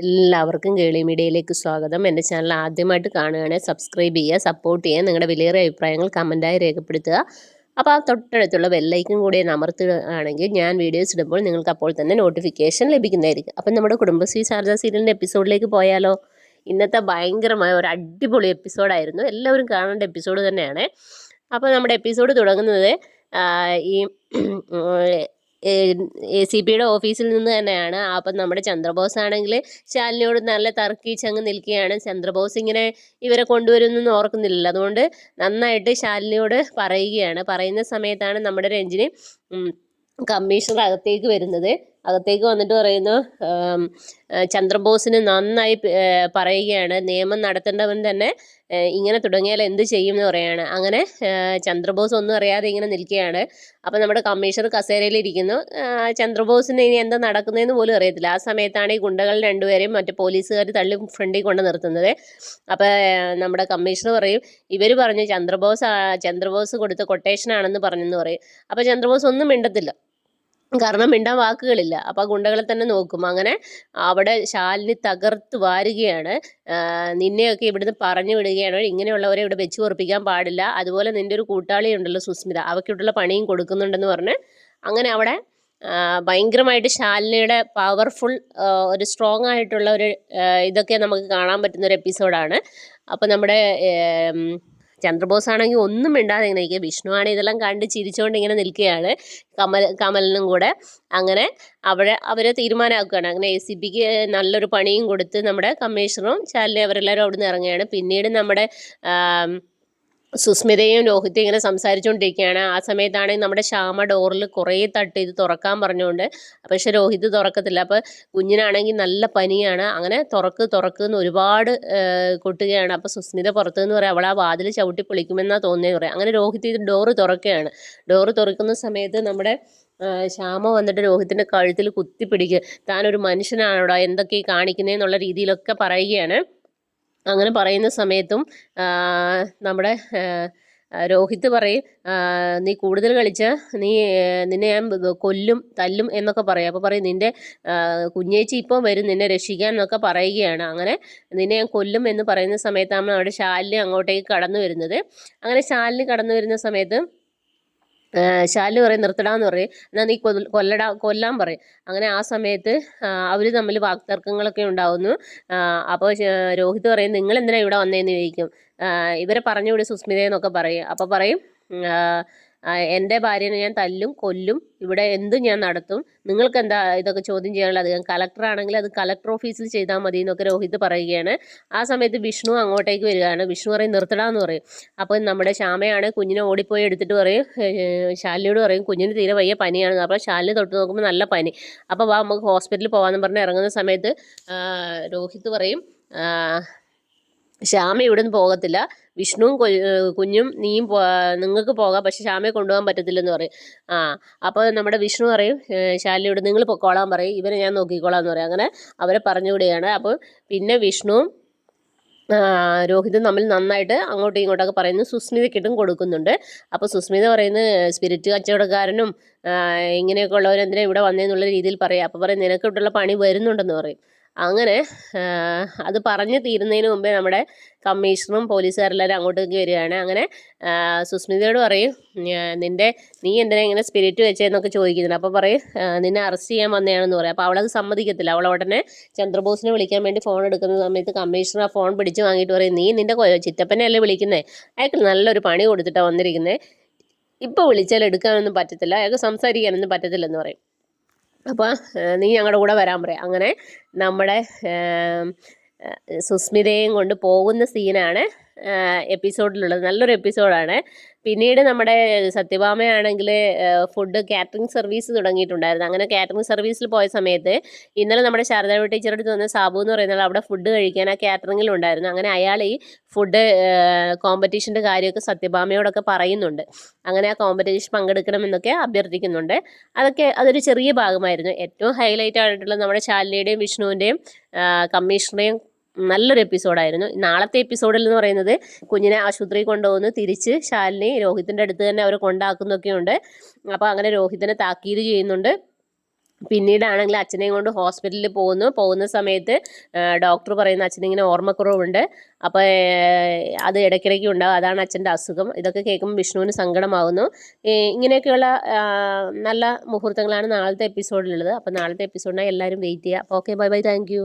എല്ലാവർക്കും കേളി മീഡിയയിലേക്ക് സ്വാഗതം. എൻ്റെ ചാനൽ ആദ്യമായിട്ട് കാണുകയാണെങ്കിൽ സബ്സ്ക്രൈബ് ചെയ്യുക, സപ്പോർട്ട് ചെയ്യുക, നിങ്ങളുടെ വിലയേറിയ അഭിപ്രായങ്ങൾ കമൻറ്റായി രേഖപ്പെടുത്തുക. അപ്പോൾ ആ തൊട്ടടുത്തുള്ള ബെല്ലൈക്കൻ കൂടി ഒന്ന് അമർത്തുകയാണെങ്കിൽ ഞാൻ വീഡിയോസ് ഇടുമ്പോൾ നിങ്ങൾക്ക് അപ്പോൾ തന്നെ നോട്ടിഫിക്കേഷൻ ലഭിക്കുന്നതായിരിക്കും. അപ്പം നമ്മുടെ കുടുംബശ്രീ ശാരദാ സീരിയലിൻ്റെ എപ്പിസോഡിലേക്ക് പോയാലോ? ഇന്നത്തെ ഭയങ്കരമായ ഒരു അടിപൊളി എപ്പിസോഡായിരുന്നു. എല്ലാവരും കാണേണ്ട എപ്പിസോഡ് തന്നെയാണ്. അപ്പോൾ നമ്മുടെ എപ്പിസോഡ് തുടങ്ങുന്നത് ഈ ACPയുടെ ഓഫീസിൽ നിന്ന് തന്നെയാണ്. അപ്പം നമ്മുടെ ചന്ദ്രബോസ് ആണെങ്കിൽ ശാലിനിയോട് നല്ല തർക്കിച്ചങ്ങ് നിൽക്കുകയാണ്. ചന്ദ്രബോസ് ഇങ്ങനെ ഇവരെ കൊണ്ടുവരുന്നൊന്നും ഓർക്കുന്നില്ലല്ലോ, അതുകൊണ്ട് നന്നായിട്ട് ശാലിനിയോട് പറയുന്ന സമയത്താണ് നമ്മുടെ രഞ്ജിനി കമ്മീഷണർ അകത്തേക്ക് വരുന്നത്. അകത്തേക്ക് വന്നിട്ട് പറയുന്നു, ചന്ദ്രബോസിന് നന്നായി പറയുകയാണ്, നിയമം നടത്തേണ്ടവൻ തന്നെ ഇങ്ങനെ തുടങ്ങിയാൽ എന്ത് ചെയ്യും എന്ന് പറയുകയാണ്. അങ്ങനെ ചന്ദ്രബോസ് ഒന്നും അറിയാതെ ഇങ്ങനെ നിൽക്കുകയാണ്. അപ്പം നമ്മുടെ കമ്മീഷണർ കസേരയിലിരിക്കുന്നു. ചന്ദ്രബോസിന് ഇനി എന്താ നടക്കുന്നതെന്ന് പോലും അറിയത്തില്ല. ആ സമയത്താണ് ഈ ഗുണ്ടകൾ രണ്ടുപേരെയും മറ്റു പോലീസുകാർ തള്ളി ഫ്രണ്ടിൽ കൊണ്ട് നിർത്തുന്നത്. അപ്പം നമ്മുടെ കമ്മീഷണർ പറയും, ഇവർ പറഞ്ഞു ചന്ദ്രബോസ് കൊടുത്ത കൊട്ടേഷനാണെന്ന് പറഞ്ഞെന്ന് പറയും. അപ്പം ചന്ദ്രബോസ് ഒന്നും മിണ്ടത്തില്ല, കാരണം മിണ്ടാൻ വാക്കുകളില്ല. അപ്പോൾ ഗുണ്ടകളെ തന്നെ നോക്കും. അങ്ങനെ അവിടെ ശാലിനി തകർത്ത് വാരുകയാണ്. നിന്നെയൊക്കെ ഇവിടുന്ന് പറഞ്ഞു വിടുകയാണ്, ഇങ്ങനെയുള്ളവരെ ഇവിടെ വെച്ച് ഉറപ്പിക്കാൻ പാടില്ല, അതുപോലെ നിൻ്റെ ഒരു കൂട്ടാളി ഉണ്ടല്ലോ സുസ്മിത, അവയ്ക്കിട്ടുള്ള പണിയും കൊടുക്കുന്നുണ്ടെന്ന് പറഞ്ഞ് അങ്ങനെ അവിടെ ഭയങ്കരമായിട്ട് ശാലിനിയുടെ പവർഫുൾ ഒരു സ്ട്രോങ് ആയിട്ടുള്ള ഒരു ഇതൊക്കെ നമുക്ക് കാണാൻ പറ്റുന്ന ഒരു എപ്പിസോഡാണ്. അപ്പോൾ നമ്മുടെ ചന്ദ്രബോസ് ആണെങ്കിൽ ഒന്നും മിണ്ടാതെ ഇങ്ങനെ നിൽക്കുക. വിഷ്ണു ആണെങ്കിൽ ഇതെല്ലാം കണ്ട് ചിരിച്ചുകൊണ്ട് ഇങ്ങനെ നിൽക്കുകയാണ്, കമലിനും കൂടെ. അങ്ങനെ അവരെ തീരുമാനമാക്കുകയാണ്. അങ്ങനെ ACPക്ക് നല്ലൊരു പണിയും കൊടുത്ത് നമ്മുടെ കമ്മീഷണറും ശാലിനി അവരെല്ലാവരും അവിടെ നിന്ന് ഇറങ്ങുകയാണ്. പിന്നീട് നമ്മുടെ സുസ്മിതയും രോഹിത്തും ഇങ്ങനെ സംസാരിച്ചുകൊണ്ടിരിക്കുകയാണ്. ആ സമയത്താണെങ്കിൽ നമ്മുടെ ശ്യാമ ഡോറിൽ കുറേ തട്ട് ഇത് തുറക്കാൻ പറഞ്ഞുകൊണ്ട്, പക്ഷെ രോഹിത് തുറക്കത്തില്ല. അപ്പോൾ കുഞ്ഞിനാണെങ്കിൽ നല്ല പനിയാണ്. അങ്ങനെ തുറക്കുന്ന് ഒരുപാട് കൊട്ടുകയാണ്. അപ്പോൾ സുസ്മിത പുറത്തുനിന്ന് പറയാം, അവൾ ആ വാതിൽ ചവിട്ടി പൊളിക്കുമെന്നാണ് തോന്നിയെന്ന് പറയാം. അങ്ങനെ രോഹിത് ഇത് ഡോറ് തുറക്കുകയാണ്. ഡോറ് തുറക്കുന്ന സമയത്ത് നമ്മുടെ ശ്യാമ വന്നിട്ട് രോഹിത്തിൻ്റെ കഴുത്തിൽ കുത്തിപ്പിടിക്കുക, താനൊരു മനുഷ്യനാണോടാ എന്തൊക്കെ കാണിക്കുന്നതെന്നുള്ള രീതിയിലൊക്കെ പറയുകയാണ്. അങ്ങനെ പറയുന്ന സമയത്തും നമ്മുടെ രോഹിത്ത് പറയും, നീ കൂടുതൽ കളിച്ചാൽ നിന്നെ ഞാൻ കൊല്ലും തല്ലും എന്നൊക്കെ പറയും. അപ്പോൾ പറയും, നിൻ്റെ കുഞ്ഞേച്ചി ഇപ്പോൾ വരും നിന്നെ രക്ഷിക്കാൻ എന്നൊക്കെ പറയുകയാണ്. അങ്ങനെ നിന്നെ ഞാൻ കൊല്ലും എന്ന് പറയുന്ന സമയത്താണ് അവിടെ ശാലിനി അങ്ങോട്ടേക്ക് കടന്നു വരുന്നത്. അങ്ങനെ ശാലിനി കടന്നു വരുന്ന സമയത്ത് ശാലു പറയും, നിർത്തടാന്ന് പറയും, എന്നാൽ നീ കൊല്ലാൻ പറയും. അങ്ങനെ ആ സമയത്ത് അവർ തമ്മിൽ വാക്തർക്കങ്ങളൊക്കെ ഉണ്ടാവുന്നു. അപ്പോൾ രോഹിത് പറയും, നിങ്ങൾ എന്തിനാണ് ഇവിടെ വന്നതെന്ന് ചോദിക്കും. ഇവരെ പറഞ്ഞുവിടും സുസ്മിതയെന്നൊക്കെ പറയും. അപ്പോൾ പറയും, എൻ്റെ ഭാര്യനെ ഞാൻ തല്ലും കൊല്ലും, ഇവിടെ എന്തും ഞാൻ നടത്തും, നിങ്ങൾക്ക് എന്താ ഇതൊക്കെ ചോദ്യം ചെയ്യാനുള്ളത്, കളക്ടറാണെങ്കിൽ അത് കളക്ടർ ഓഫീസിൽ ചെയ്താൽ മതി എന്നൊക്കെ രോഹിത് പറയുകയാണ്. ആ സമയത്ത് വിഷ്ണു അങ്ങോട്ടേക്ക് വരികയാണ്. വിഷ്ണു പറയും, നിർത്തടാന്ന് പറയും. അപ്പോൾ നമ്മുടെ ശ്യാമയാണ് കുഞ്ഞിനെ ഓടിപ്പോയി എടുത്തിട്ട് പറയും, ശാലിനിയോട് പറയും, കുഞ്ഞിന് തീരെ വയ്യ പനിയാണ്. അപ്പോൾ ശാലിനി തൊട്ട് നോക്കുമ്പോൾ നല്ല പനി. അപ്പോൾ വാ നമുക്ക് ഹോസ്പിറ്റലിൽ പോകാമെന്ന് പറഞ്ഞ് ഇറങ്ങുന്ന സമയത്ത് രോഹിത് പറയും, ശ്യാമ ഇവിടെ നിന്ന് പോകത്തില്ല, വിഷ്ണുവും കുഞ്ഞും നീയും നിങ്ങൾക്ക് പോകാം, പക്ഷെ ശ്യാമയെ കൊണ്ടുപോകാൻ പറ്റത്തില്ലെന്ന് പറയും. അപ്പോൾ നമ്മുടെ വിഷ്ണു പറയും ശാലിനിയോട്, നിങ്ങൾ പൊക്കോളാൻ പറയും, ഇവരെ ഞാൻ നോക്കിക്കോളാം എന്ന് പറയും. അങ്ങനെ അവരെ പറഞ്ഞുവിടുകയാണ്. അപ്പോൾ പിന്നെ വിഷ്ണുവും രോഹിതും തമ്മിൽ നന്നായിട്ട് അങ്ങോട്ടും ഇങ്ങോട്ടൊക്കെ പറയുന്നു. സുസ്മിതയ്ക്കിട്ടും കൊടുക്കുന്നുണ്ട്. അപ്പോൾ സുസ്മിത പറയുന്നത്, സ്പിരിറ്റ് കച്ചവടക്കാരനും ഇങ്ങനെയൊക്കെ ഉള്ളവരെന്തിനാണ് ഇവിടെ വന്നതെന്നുള്ള രീതിയിൽ പറയും. അപ്പോൾ പറയും, നിനക്കിട്ടുള്ള പണി വരുന്നുണ്ടെന്ന് പറയും. അങ്ങനെ അത് പറഞ്ഞു തീരുന്നതിന് മുമ്പേ നമ്മുടെ കമ്മീഷണറും പോലീസുകാരെല്ലാവരും അങ്ങോട്ടേക്ക് വരികയാണ്. അങ്ങനെ സുസ്മിതയോട് പറയും, നീ എന്തിനാ ഇങ്ങനെ സ്പിരിറ്റ് വെച്ചതെന്നൊക്കെ ചോദിക്കുന്നുണ്ട്. അപ്പോൾ പറയും, നിന്നെ അറസ്റ്റ് ചെയ്യാൻ വന്നതാണെന്ന് പറയും. അപ്പോൾ അവളത് സമ്മതിക്കത്തില്ല. അവൾ ഉടനെ ചന്ദ്രബോസിനെ വിളിക്കാൻ വേണ്ടി ഫോൺ എടുക്കുന്ന സമയത്ത് കമ്മീഷണർ ആ ഫോൺ പിടിച്ച് വാങ്ങിയിട്ട് പറയും, നീ നിൻ്റെ ചിറ്റപ്പനെ അല്ലേ വിളിക്കുന്നത്, അയാൾക്ക് നല്ലൊരു പണി കൊടുത്തിട്ടാണ് വന്നിരിക്കുന്നത്, ഇപ്പോൾ വിളിച്ചാൽ എടുക്കാനൊന്നും പറ്റത്തില്ല, അയാൾക്ക് സംസാരിക്കാനൊന്നും പറ്റത്തില്ലെന്ന് പറയും. അപ്പോൾ നീ ഞങ്ങളുടെ കൂടെ വരാൻ പറയാം. അങ്ങനെ നമ്മുടെ സുസ്മിതയും കൊണ്ട് പോകുന്ന സീനാണ് എപ്പിസോഡിലുള്ളത്. നല്ലൊരു എപ്പിസോഡാണ്. പിന്നീട് നമ്മുടെ സത്യഭാമയാണെങ്കിൽ ഫുഡ് കാറ്ററിംഗ് സർവീസ് തുടങ്ങിയിട്ടുണ്ടായിരുന്നു. അങ്ങനെ കാറ്ററിംഗ് സർവീസിൽ പോയ സമയത്ത് ഇന്നലെ നമ്മുടെ ശാരദ ടീച്ചറുടെ അടുത്ത് വന്ന സാബു എന്ന് പറയുന്നത് അവിടെ ഫുഡ് കഴിക്കാൻ ആ കാറ്ററിങ്ങിലുണ്ടായിരുന്നു. അങ്ങനെ അയാൾ ഈ ഫുഡ് കോമ്പറ്റീഷൻ്റെ കാര്യമൊക്കെ സത്യഭാമയോടൊക്കെ പറയുന്നുണ്ട്. അങ്ങനെ ആ കോമ്പറ്റീഷൻ പങ്കെടുക്കണമെന്നൊക്കെ അഭ്യർത്ഥിക്കുന്നുണ്ട്. അതൊരു ചെറിയ ഭാഗമായിരുന്നു. ഏറ്റവും ഹൈലൈറ്റ് ആയിട്ടുള്ള നമ്മുടെ ശാലിനിയുടെയും വിഷ്ണുവിൻ്റെയും കമ്മീഷണറെയും നല്ലൊരു എപ്പിസോഡായിരുന്നു. നാളത്തെ എപ്പിസോഡിൽ എന്ന് പറയുന്നത് കുഞ്ഞിനെ ആശുപത്രിയിൽ കൊണ്ടുപോകുന്നു, തിരിച്ച് ശാലിനി രോഹിത്തിൻ്റെ അടുത്ത് തന്നെ അവർ കൊണ്ടാക്കുന്നൊക്കെയുണ്ട്. അപ്പോൾ അങ്ങനെ രോഹിത്തിനെ താക്കീത് ചെയ്യുന്നുണ്ട്. പിന്നീടാണെങ്കിൽ അച്ഛനെയും കൊണ്ട് ഹോസ്പിറ്റലിൽ പോകുന്ന സമയത്ത് ഡോക്ടർ പറയുന്ന അച്ഛനിങ്ങനെ ഓർമ്മക്കുറവുണ്ട്. അപ്പോൾ അത് ഇടയ്ക്കിടയ്ക്ക് ഉണ്ടാകും, അതാണ് അച്ഛൻ്റെ അസുഖം. ഇതൊക്കെ കേൾക്കുമ്പോൾ വിഷ്ണുവിന് സങ്കടമാകുന്നു. ഇങ്ങനെയൊക്കെയുള്ള നല്ല മുഹൂർത്തങ്ങളാണ് നാളത്തെ എപ്പിസോഡിലുള്ളത്. അപ്പോൾ നാളത്തെ എപ്പിസോഡിനായി എല്ലാവരും വെയിറ്റ് ചെയ്യുക. അപ്പോൾ okay, bye bye, thank you.